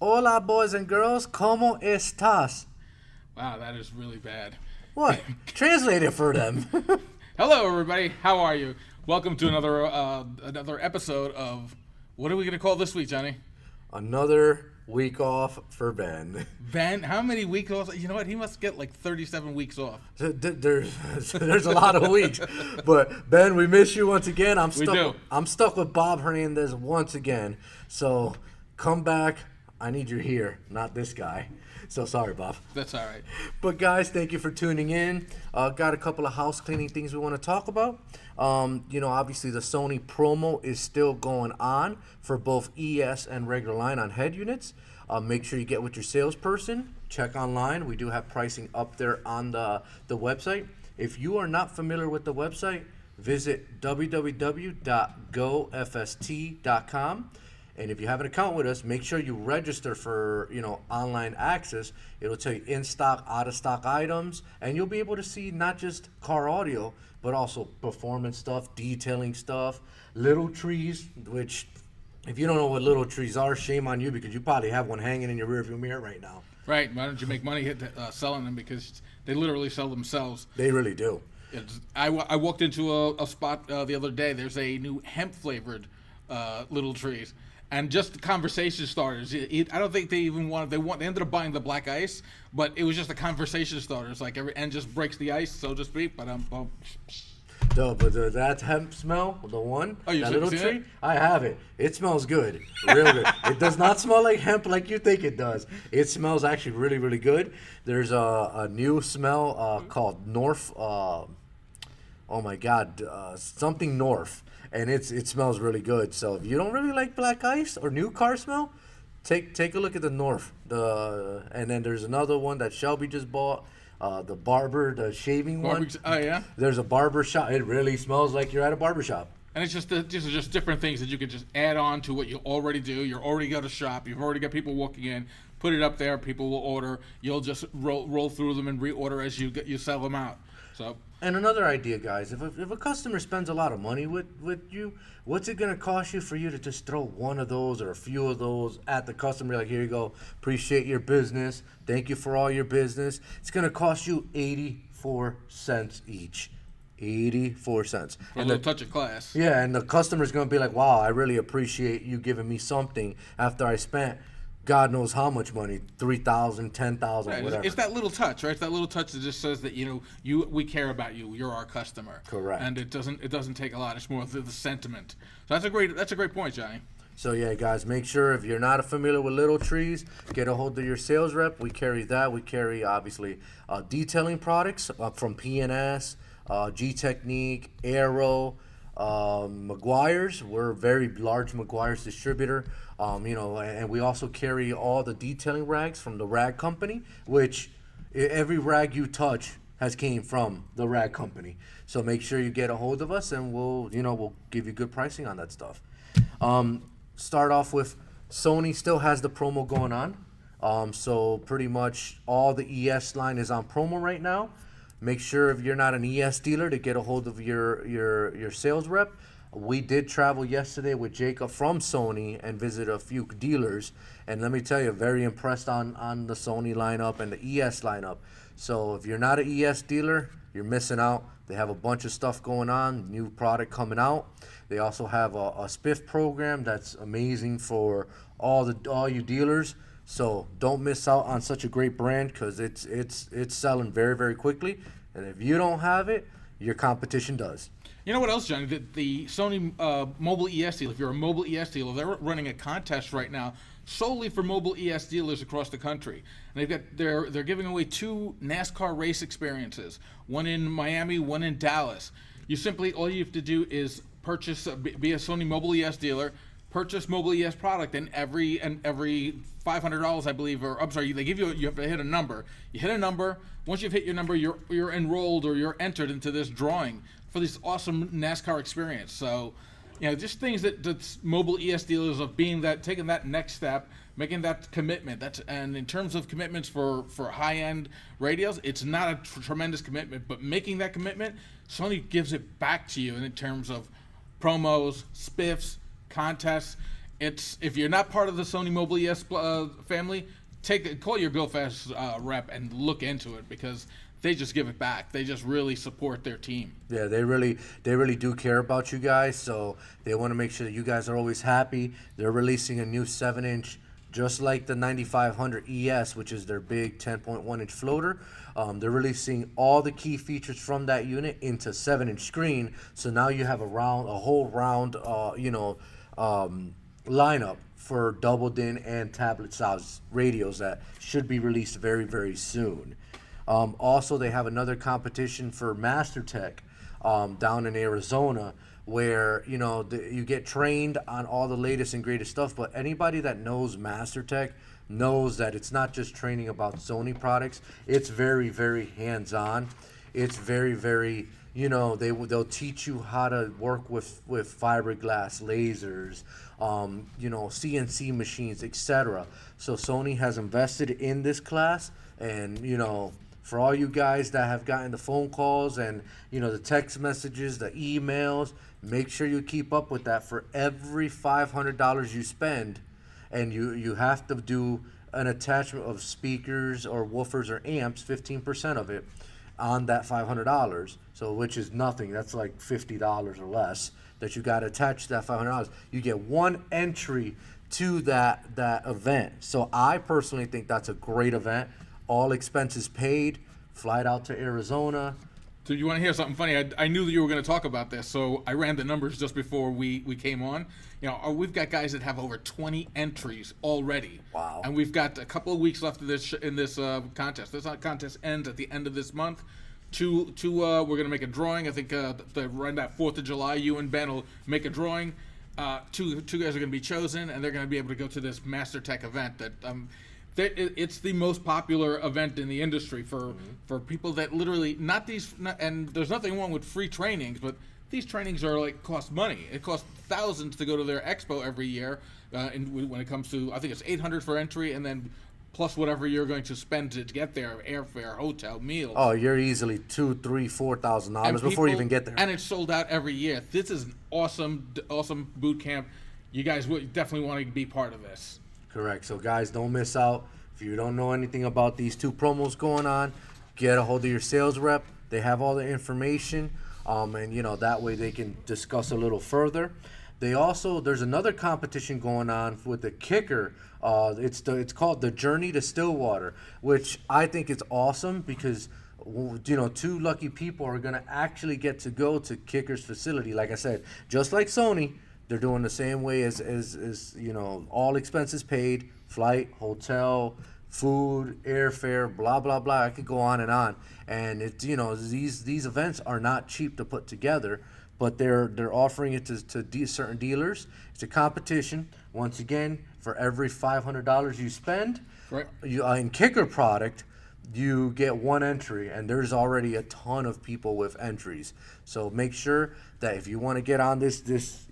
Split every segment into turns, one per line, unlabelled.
Hola, boys and girls. ¿Cómo estás?
Wow, that is really bad.
What? Translate it for them.
Hello, everybody. How are you? Welcome to another episode of what are we going to call this week, Johnny?
Another week off for Ben.
Ben, how many weeks off? You know what? He must get like 37 weeks off.
There's a lot of weeks, but Ben, we miss you once again.
We do.
I'm stuck with Bob Hernandez once again. So come back. I need you here, not this guy. So sorry, Bob.
That's all right.
But guys, thank you for tuning in. Got a couple of house cleaning things we want to talk about. Obviously the Sony promo is still going on for both ES and regular line on head units. Make sure you get with your salesperson. Check online. We do have pricing up there on the website. If you are not familiar with the website, visit www.gofst.com. And if you have an account with us, make sure you register for, online access. It'll tell you in stock, out of stock items, and you'll be able to see not just car audio, but also performance stuff, detailing stuff, little trees, which if you don't know what little trees are, shame on you because you probably have one hanging in your rearview mirror right now.
Right. Why don't you make money selling them because they literally sell themselves.
They really do.
I walked into a spot the other day. There's a new hemp-flavored little trees. And just the conversation starters. I don't think they even wanted. They ended up buying the black ice, but it was just a conversation starters. And just breaks the ice, so to speak. But
that hemp smell, the one,
oh, you
that little
seen
tree,
it?
I have it. It smells good, real good. It does not smell like hemp like you think it does. It smells actually really, really good. There's a new smell called North. Oh my God, something North. And it smells really good. So if you don't really like black ice or new car smell, take a look at the North. And then there's another one that Shelby just bought. The shaving one.
Oh yeah.
There's a barber shop. It really smells like you're at a barber shop.
And it's just different things that you could just add on to what you already do. You're already got a shop. You've already got people walking in. Put it up there. People will order. You'll just roll through them and reorder as you sell them out. So.
And another idea, guys, if a customer spends a lot of money with you, what's it going to cost you for you to just throw one of those or a few of those at the customer? Like, here you go. Appreciate your business. Thank you for all your business. It's going to cost you 84 cents each. 84 cents.
For a little touch of class.
Yeah, and the customer's going to be like, wow, I really appreciate you giving me something after I spent God knows how much money, $3,000, $10,000,
right.
whatever.
It's that little touch, right? It's that little touch that just says that we care about you. You're our customer.
Correct.
And it doesn't take a lot. It's more of the sentiment. So that's a great point, Johnny.
So yeah, guys, make sure if you're not familiar with little trees, get a hold of your sales rep. We carry that. We carry obviously detailing products from P&S, G Technique, Aero. Meguiar's, we're a very large Meguiar's distributor, and we also carry all the detailing rags from the rag company, which every rag you touch has came from the rag company. So make sure you get a hold of us and we'll give you good pricing on that stuff. Start off with Sony still has the promo going on. So pretty much all the ES line is on promo right now. Make sure if you're not an ES dealer to get a hold of your sales rep. We did travel yesterday with Jacob from Sony and visit a few dealers. And let me tell you, very impressed on the Sony lineup and the ES lineup. So if you're not an ES dealer, you're missing out. They have a bunch of stuff going on, new product coming out. They also have a spiff program that's amazing for all you dealers. So don't miss out on such a great brand because it's selling very, very quickly. And if you don't have it, your competition does.
You know what else, Johnny? The Sony mobile ES deal, if you're a mobile ES dealer, they're running a contest right now solely for mobile ES dealers across the country. And they're giving away 2 NASCAR race experiences, one in Miami, one in Dallas. All you have to do is purchase, be a Sony mobile ES dealer, purchase mobile ES product, and every $500, I believe, or I'm sorry, you have to hit a number. You hit a number. Once you've hit your number, you're enrolled or you're entered into this drawing for this awesome NASCAR experience. So, just things that mobile ES dealers of taking that next step, making that commitment. And in terms of commitments for high-end radios, it's not a tremendous commitment, but making that commitment, Sony gives it back to you in terms of promos, spiffs, contests. if you're not part of the Sony Mobile ES family, call your GoFast rep and look into it, because they just give it back. They just really support their team.
Yeah, they really do care about you guys, so they want to make sure that you guys are always happy. They're releasing a new 7-inch, just like the 9500 ES, which is their big 10.1-inch floater. They're releasing all the key features from that unit into 7-inch screen, so now you have a whole round, lineup for double DIN and tablet size radios that should be released very, very soon. Also, they have another competition for MasterTech down in Arizona, where you get trained on all the latest and greatest stuff. But anybody that knows MasterTech knows that it's not just training about Sony products. It's very, very hands-on. It's very, very, they'll teach you how to work with fiberglass lasers, CNC machines, etc. So Sony has invested in this class, and for all you guys that have gotten the phone calls and the text messages, the emails, make sure you keep up with that. For every $500 you spend, and you have to do an attachment of speakers or woofers or amps, 15% of it on that $500, so which is nothing. That's like $50 or less that you got to attach to that $500. You get one entry to that event. So I personally think that's a great event. All expenses paid, flight out to Arizona.
So you want to hear something funny? I knew that you were going to talk about this, so I ran the numbers just before we came on. We've got guys that have over 20 entries already.
Wow.
And we've got a couple of weeks left of this in this contest. This contest ends at the end of this month. We're going to make a drawing. I think around that 4th of July, you and Ben will make a drawing. Two guys are going to be chosen, and they're going to be able to go to this MasterTech event that it's the most popular event in the industry for people that literally and there's nothing wrong with free trainings, but these trainings are cost money. It costs thousands to go to their expo every year. When it comes to, I think it's $800 for entry, and then plus whatever you're going to spend to get there, airfare, hotel, meals.
Oh, you're easily $2,000, $3,000, $4,000 before you even get there.
And it's sold out every year. This is an awesome boot camp. You guys would definitely want to be part of this.
Correct. So guys, don't miss out. If you don't know anything about these two promos going on, get a hold of your sales rep. They have all the information, and that way they can discuss a little further. There's another competition going on with the kicker. It's called the Journey to Stillwater, which I think is awesome because two lucky people are gonna actually get to go to Kicker's facility. Like I said, just like Sony, they're doing the same way as all expenses paid, flight, hotel, food, airfare, blah blah blah. I could go on, and it's these events are not cheap to put together, but they're offering it to certain dealers. It's a competition. Once again, for every $500 you spend,
right,
in Kicker product, you get one entry, and there's already a ton of people with entries. So make sure that if you want to get on this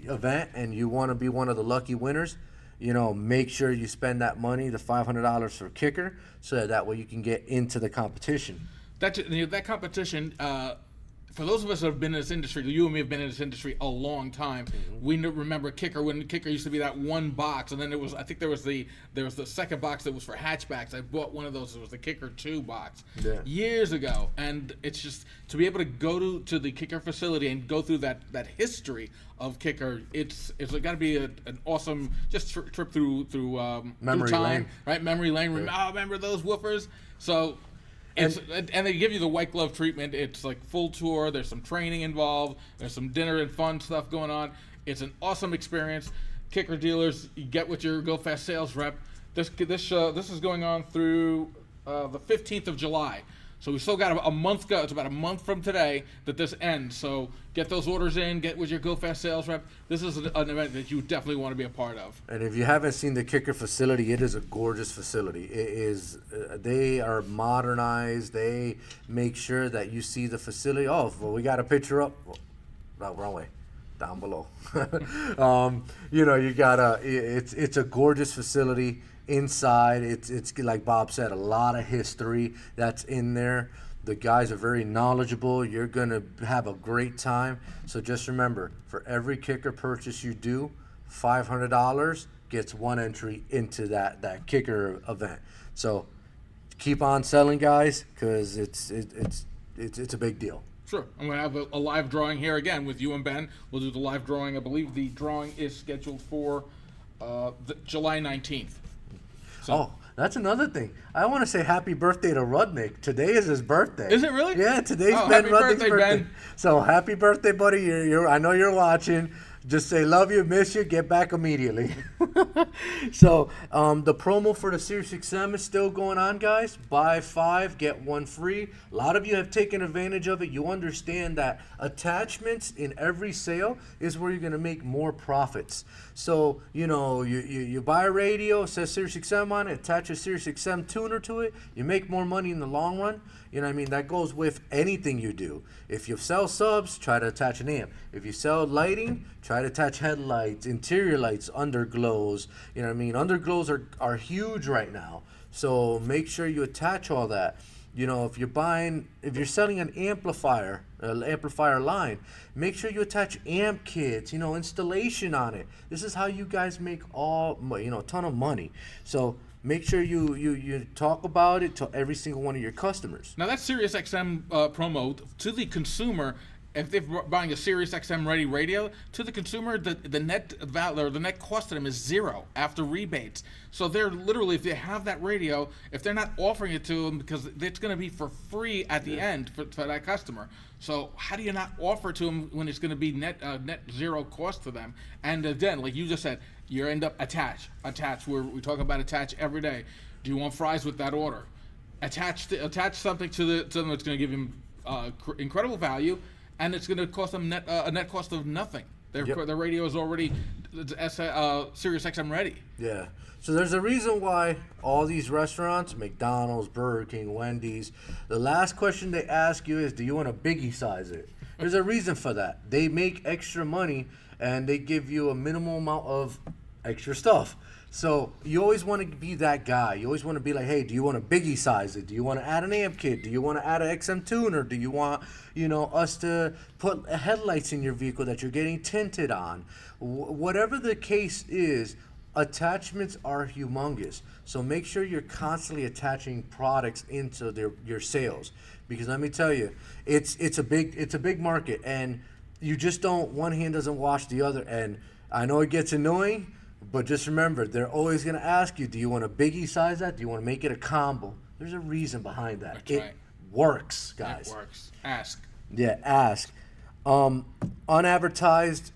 event and you want to be one of the lucky winners, make sure you spend that money, the $500 for Kicker, so that way you can get into the competition.
That competition, for those of us that have been in this industry, you and me have been in this industry a long time. Mm-hmm. We remember Kicker when Kicker used to be that one box, and then there was the second box that was for hatchbacks. I bought one of those. It was the Kicker 2 box years ago, and it's just to be able to go to the Kicker facility and go through that history of Kicker. It's got to be an awesome trip through
memory
time,
lane,
right? Memory lane. Remember those woofers? So. And they give you the white glove treatment. It's like full tour. There's some training involved. There's some dinner and fun stuff going on. It's an awesome experience. Kicker dealers, you get with your GoFast sales rep. This is going on through the 15th of July. So we still got a month go. It's about a month from today that this ends. So get those orders in. Get with your GoFast sales rep. This is an event that you definitely want to be a part of.
And if you haven't seen the Kicker facility, it is a gorgeous facility. It is. They are modernized. They make sure that you see the facility. Oh, well, we got a picture up. No, wrong way. Down below. You gotta. It's a gorgeous facility. Inside, it's like Bob said, a lot of history that's in there. The guys are very knowledgeable. You're gonna have a great time. So just remember, for every Kicker purchase you do, $500, gets one entry into that kicker event. So keep on selling, guys, because it's a big deal.
Sure. I'm going to have a live drawing here again with you and Ben. We'll do the live drawing. I believe the drawing is scheduled for July 19th. So.
Oh, that's another thing. I want to say happy birthday to Rudnick. Today is his birthday.
Is it really?
Yeah, today's Ben
happy
Rudnick's birthday.
Ben.
So happy birthday, buddy. I know you're watching. Just say love you, miss you, get back immediately. So the promo for the SiriusXM is still going on, guys. Buy 5, get 1 free. A lot of you have taken advantage of it. You understand that attachments in every sale is where you're going to make more profits. So, you buy a radio, it says SiriusXM on it, attach a SiriusXM tuner to it, you make more money in the long run. You know what I mean? That goes with anything you do. If you sell subs, try to attach an amp. If you sell lighting, try to attach headlights, interior lights, underglows. You know what I mean? Underglows are huge right now. So make sure you attach all that. If you're selling an amplifier line, make sure you attach amp kits, installation on it. This is how you guys make a ton of money. So make sure you talk about it to every single one of your customers.
Now that SiriusXM promo to the consumer, if they're buying a SiriusXM ready radio, to the consumer, the net value or the net cost to them is 0 after rebates. So they're literally, if they have that radio, if they're not offering it to them because it's going to be for free at the end for that customer. So how do you not offer it to them when it's going to be net 0 cost to them? And again, like you just said, you end up attach. We talk about attach every day. Do you want fries with that order? Attach something to them that's going to give them incredible value, and it's going to cost them a net cost of nothing. Their radio is already SiriusXM ready.
Yeah. So there's a reason why all these restaurants, McDonald's, Burger King, Wendy's, the last question they ask you is, do you want to biggie size it? There's a reason for that. They make extra money and they give you a minimal amount of extra stuff. So you always want to be that guy. You always want to be like, hey, do you want to biggie size it? Do you want to add an amp kit? Do you want to add an XM tuner? Do you want, us to put headlights in your vehicle that you're getting tinted on? Whatever the case is, attachments are humongous. So make sure you're constantly attaching products into your sales, because let me tell you, it's a big market, and you just don't, one hand doesn't wash the other. And I know it gets annoying, but just remember, they're always going to ask you, do you want to biggie size that? Do you want to make it a combo? There's a reason behind that.
That's right.
Works, guys.
It works. Ask.
Yeah, ask. Unadvertised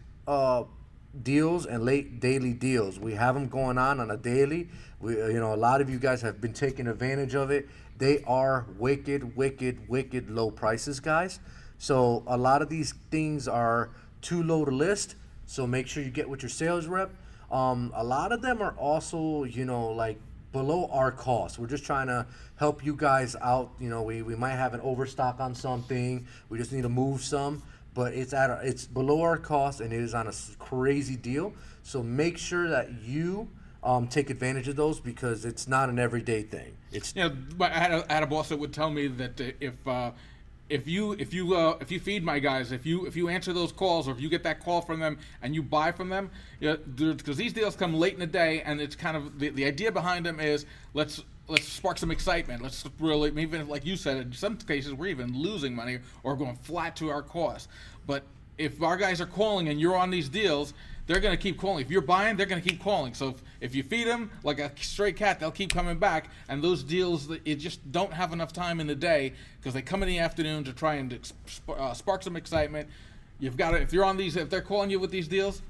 deals and late daily deals. We have them going on a daily. A lot of you guys have been taking advantage of it. They are wicked low prices, guys. So a lot of these things are too low to list. So make sure you get with your sales rep. A lot of them are also, like below our cost. We're just trying to help you guys out. We might have an overstock on something. We just need to move some, but it's below our cost and it is on a crazy deal. So make sure that you take advantage of those, because it's not an everyday thing.
But I had a boss that would tell me that if you feed my guys, if you answer those calls, or if you get that call from them and you buy from them, because these deals come late in the day, and it's kind of the idea behind them is let's spark some excitement. Let's really, even like you said, in some cases we're even losing money or going flat to our cost. But if our guys are calling and you're on these deals, they're going to keep calling. If you're buying, they're going to keep calling. So if you feed them like a stray cat, they'll keep coming back. And those deals, it just don't have enough time in the day, because they come in the afternoon to try and spark some excitement. You've got to, if you're on these, if they're calling you with these deals,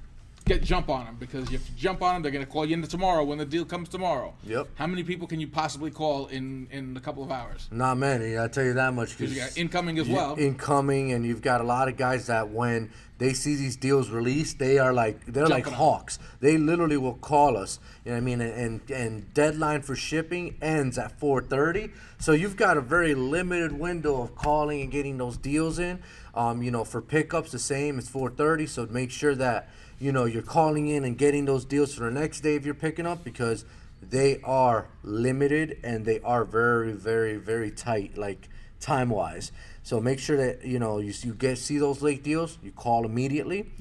jump on them, because if you jump on them, they're going to call you in tomorrow when the deal comes tomorrow.
Yep.
How many people can you possibly call in a couple of hours?
Not many, I'll tell you that much.
Because you got incoming as well.
Incoming, and you've got a lot of guys that when they see these deals released, they're like hawks. They literally will call us. You know what I mean? And deadline for shipping ends at 4:30. So you've got a very limited window of calling and getting those deals in. For pickups, the same. It's 4:30. So make sure that you're calling in and getting those deals for the next day if you're picking up, because they are limited and they are very, very, very tight, like time-wise. So make sure that you see those late deals, you call immediately.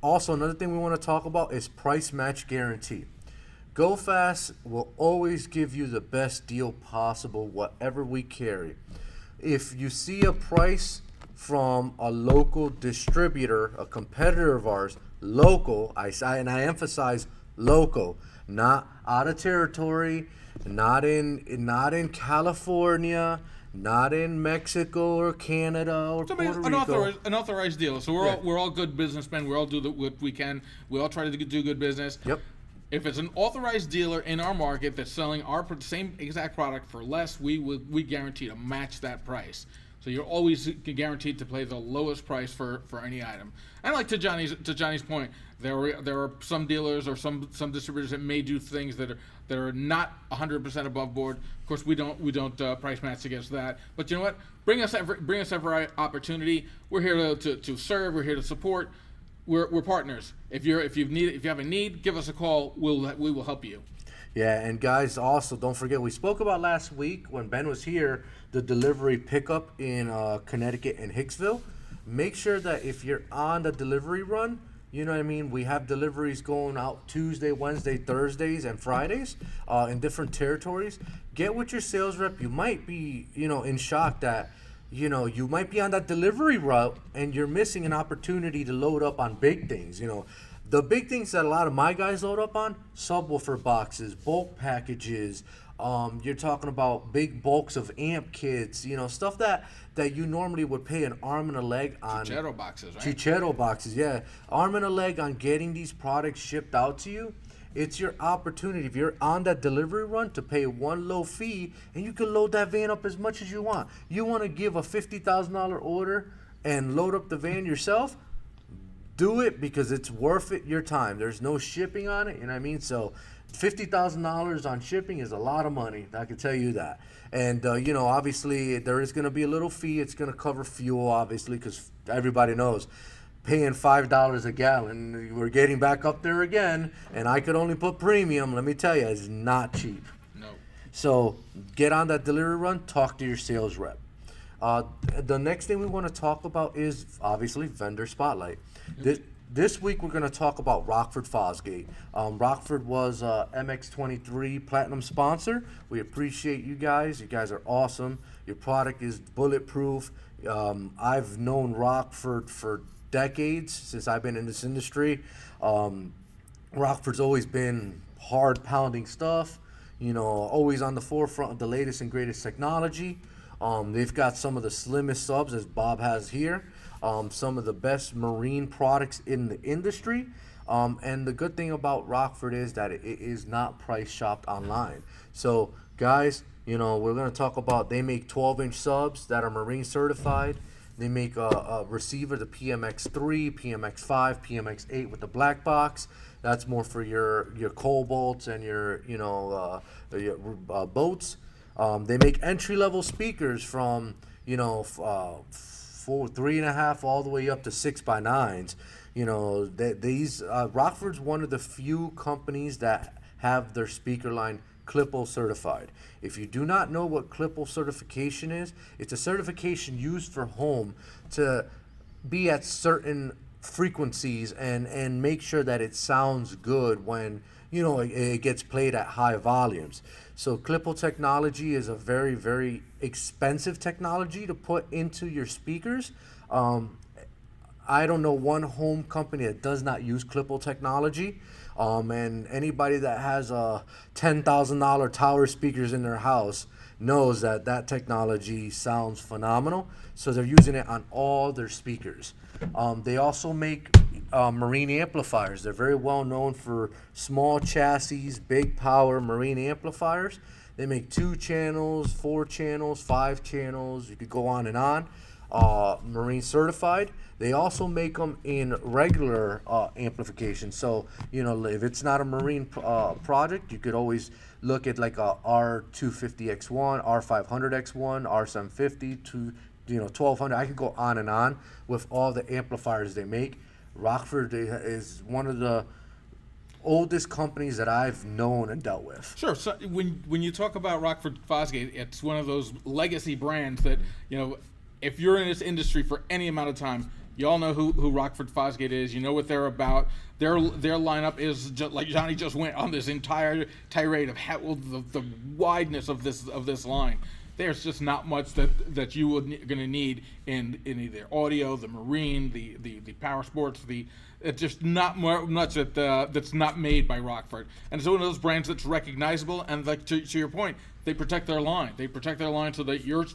Also, another thing we want to talk about is price match guarantee. GoFast will always give you the best deal possible, whatever we carry. If you see a price from a local distributor, a competitor of ours, local, and I emphasize local, not out of territory, not in California, not in Mexico or Canada or Puerto Rico.
An authorized dealer. So we're all good businessmen. We all do what we can. We all try to do good business.
Yep.
If it's an authorized dealer in our market that's selling our same exact product for less, we guarantee to match that price. So you're always guaranteed to pay the lowest price for any item. And like to Johnny's point, there are some dealers or some distributors that may do things that are not 100% above board. Of course, we don't price match against that. But you know what? Bring us every opportunity. We're here to serve. We're here to support. We're partners. If you have a need, give us a call. We will help you.
Yeah, and guys, also don't forget, we spoke about last week when Ben was here, the delivery pickup in Connecticut and Hicksville. Make sure that if you're on the delivery run, you know what I mean, we have deliveries going out Tuesday, Wednesday, Thursdays, and Fridays in different territories. Get with your sales rep. You might be, in shock that, you might be on that delivery route and you're missing an opportunity to load up on big things, The big things that a lot of my guys load up on, subwoofer boxes, bulk packages, you're talking about big bulks of amp kits, stuff that you normally would pay an arm and a leg on.
Chicharro boxes, right?
Chicharro boxes, yeah. Arm and a leg on getting these products shipped out to you. It's your opportunity, if you're on that delivery run, to pay one low fee, and you can load that van up as much as you want. You want to give a $50,000 order and load up the van yourself? Do it, because it's worth it your time. There's no shipping on it, you know what I mean? So $50,000 on shipping is a lot of money, I can tell you that. And, obviously there is going to be a little fee. It's going to cover fuel, obviously, because everybody knows paying $5 a gallon, we're getting back up there again, and I could only put premium, let me tell you, it's not cheap.
No.
So get on that delivery run, talk to your sales rep. The next thing we want to talk about is obviously vendor spotlight. This week we're going to talk about Rockford Fosgate. Rockford was MX23 Platinum sponsor. We appreciate you guys. You guys are awesome. Your product is bulletproof. I've known Rockford for decades, since I've been in this industry. Rockford's always been hard pounding stuff, always on the forefront of the latest and greatest technology. They've got some of the slimmest subs, as Bob has here, some of the best marine products in the industry. And the good thing about Rockford is that it is not price shopped online. So guys, we're going to talk about, they make 12-inch subs that are marine certified. They make a receiver, the PMX3, PMX5, PMX8 with the black box. That's more for your Cobalts and your boats. They make entry-level speakers from 3.5 all the way up to 6x9s. These Rockford's one of the few companies that have their speaker line Clippo certified. If you do not know what Clippo certification is, it's a certification used for home to be at certain frequencies and make sure that it sounds good when it gets played at high volumes. So Clippo technology is a very, very expensive technology to put into your speakers. I don't know one home company that does not use Clippo technology. And anybody that has $10,000 tower speakers in their house knows that technology sounds phenomenal. So they're using it on all their speakers. They also make marine amplifiers. They're very well known for small chassis, big power marine amplifiers. They make 2 channels, 4 channels, 5 channels. You could go on and on. Marine certified. They also make them in regular amplification. So, if it's not a marine project, you could always look at like a R250X1, R500X1, R750 to 1200. I could go on and on with all the amplifiers they make. Rockford is one of the oldest companies that I've known and dealt with.
Sure. So when you talk about Rockford Fosgate, it's one of those legacy brands that, if you're in this industry for any amount of time, You all know who Rockford Fosgate is. You know what they're about. Their lineup is just like Johnny just went on this entire tirade of the wideness of this line. There's just not much that you would going to need in either audio, the marine, the power sports, it's just not much that's not made by Rockford. And it's one of those brands that's recognizable, and like to your point, they protect their line. They protect their line so that you're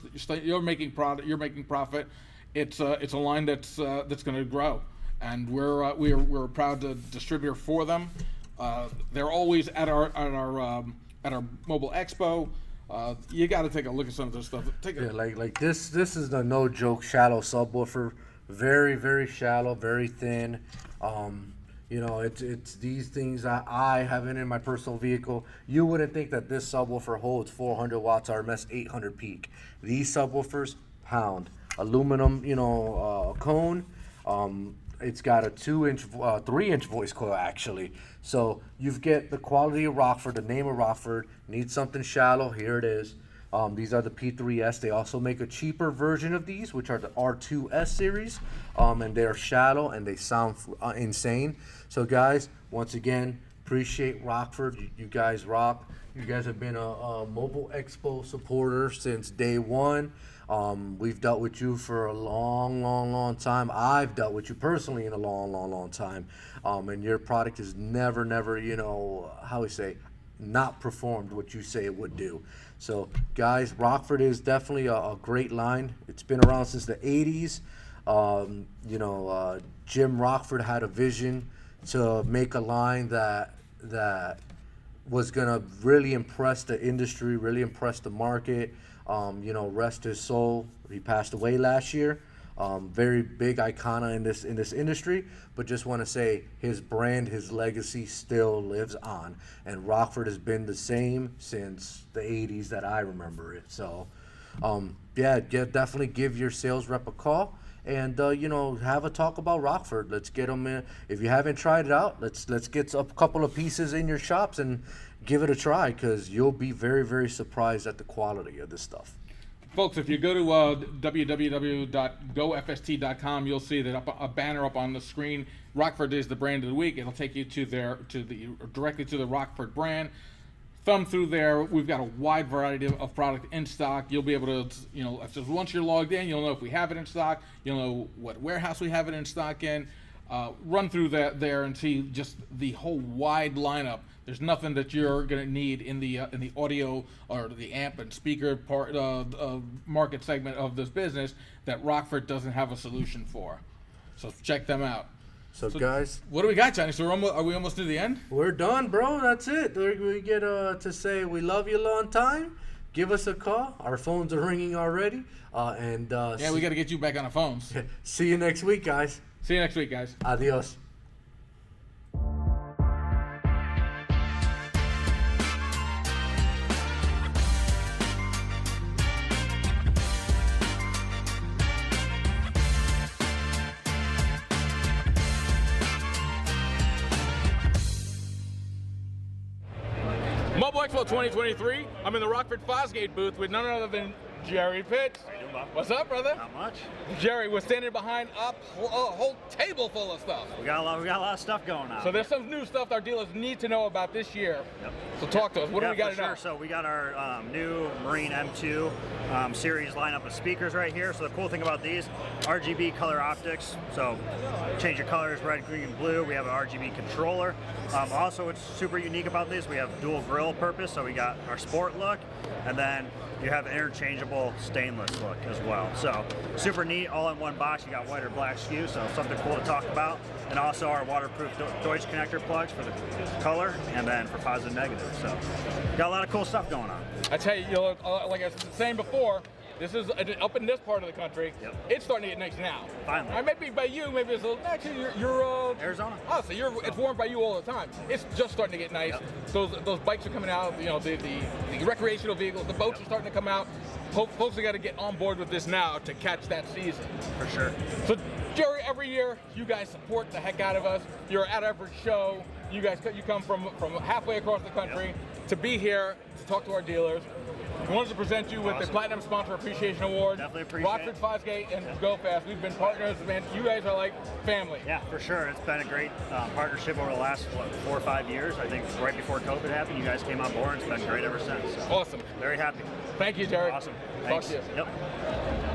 making product, you're making profit. It's a line that's going to grow, and we're a proud distributor for them. They're always at our mobile expo. You got to take a look at some of this stuff.
Like this is the no joke shallow subwoofer, very very shallow, very thin. It's these things that I have in my personal vehicle. You wouldn't think that this subwoofer holds 400 watts RMS, 800 peak. These subwoofers pound. Aluminum, cone. It's got a 3-inch voice coil actually. So you get the quality of Rockford, the name of Rockford. Need something shallow? Here it is. These are the P3S. They also make a cheaper version of these, which are the R2S series, and they're shallow and they sound insane. So guys, once again, appreciate Rockford. You guys rock. You guys have been a Mobile Expo supporter since day one. We've dealt with you for a long time. I've dealt with you personally in a long time. And your product has never, not performed what you say it would do. So, guys, Rockford is definitely a great line. It's been around since the 80s. Jim Rockford had a vision to make a line that was going to really impress the industry, really impress the market. Rest his soul. He passed away last year. Very big icona in this industry, but just want to say his brand, his legacy still lives on, and Rockford has been the same since the 80s that I remember it. So, definitely give your sales rep a call and have a talk about Rockford. Let's get them in. If you haven't tried it out, let's get a couple of pieces in your shops and give it a try, because you'll be very, very surprised at the quality of this stuff.
Folks, if you go to www.gofst.com, you'll see that a banner up on the screen. Rockford is the brand of the week. It'll take you directly to the Rockford brand. Thumb through there. We've got a wide variety of product in stock. You'll be able to, once you're logged in, you'll know if we have it in stock. You'll know what warehouse we have it in stock in. Run through that there and see just the whole wide lineup. There's nothing that you're going to need in the audio or the amp and speaker part market segment of this business that Rockford doesn't have a solution for. So check them out.
So guys,
what do we got, Johnny? So are we almost to the end?
We're done, bro. That's it. We get to say we love you a long time. Give us a call. Our phones are ringing already. We got
to get you back on the phones.
See you next week, guys.
See you next week, guys.
Adios.
Mobile Expo 2023. I'm in the Rockford Fosgate booth with none other than Jerry Pitts.
How you doing, Bob?
What's up, brother?
Not much.
Jerry, we're standing behind a whole table full of stuff.
We got a lot of stuff going on.
So there's some new stuff our dealers need to know about this year.
Yep.
So talk to us. What do we got to know?
So we got our new Marine M2 series lineup of speakers right here. So the cool thing about these, RGB color optics. So change your colors, red, green, blue. We have an RGB controller. Also, what's super unique about these, we have dual grill purpose. So we got our sport look, and then you have an interchangeable stainless look as well. So super neat, all in one box. You got white or black SKU, so something cool to talk about. And also our waterproof Deutsch connector plugs for the color and then for positive negative. So got a lot of cool stuff going on.
I tell you, like I was saying before, this is up in this part of the country.
Yep.
It's starting to get nice now.
Finally.
Maybe by you, maybe it's a little. Actually, you're
Arizona.
Oh, so it's warm by you all the time. It's just starting to get nice.
Yep.
Those bikes are coming out. The recreational vehicles, the boats are starting to come out. Folks have got to get on board with this now to catch that season.
For sure.
So, Jerry, every year you guys support the heck out of us. You're at every show. You come from halfway across the country.
Yep.
to be here to talk to our dealers. We wanted to present you with the Platinum Sponsor Appreciation Award.
Definitely appreciate
Rockford Fosgate and GoFast. We've been partners, man. You guys are like family.
Yeah, for sure. It's been a great partnership over the last 4 or 5 years. I think right before COVID happened, you guys came on board. It's been great ever since. So
Awesome.
very happy.
Thank you, Terry.
Awesome.
Talk
Thanks.
to you.
Yep.